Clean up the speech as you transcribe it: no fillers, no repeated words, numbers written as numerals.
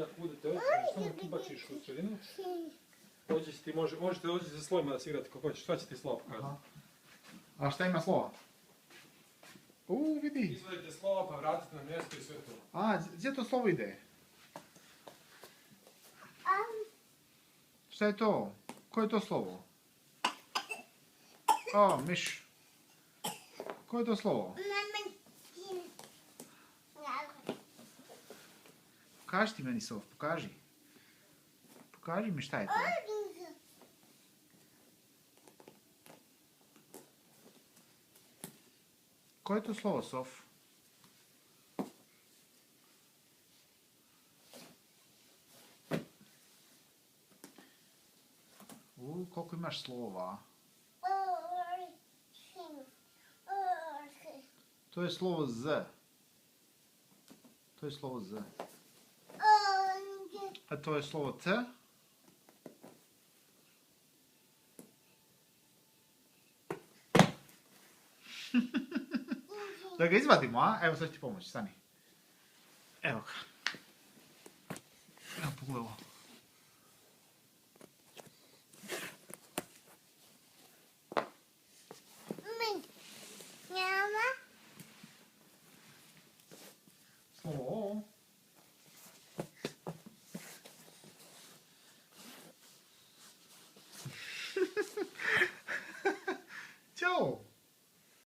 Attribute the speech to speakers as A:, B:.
A: posljednja kuda te ođeš, samo tu bačiš u sredinu. Možete doći sa slovima da se igrati kako hoćeš, šta će ti slovo pokazati?
B: A šta ima slova? Vidi.
A: Izvadite slova pa vratite na mjesto i sve to.
B: A, gdje to slovo ide? Šta je to? Koje je to slovo? Miš. Koje je to slovo? Pokaži ti meni, Sof, pokaži. Pokaži mi šta je to. Koje je to slovo, Sof? Koliko imaš slova? To je slovo Z. To je slovo Z. A to je slovo C. Da ga izvadimo, a? Evo sad ću ti pomoći, stani. Evo ga. Evo pogledaj ovo.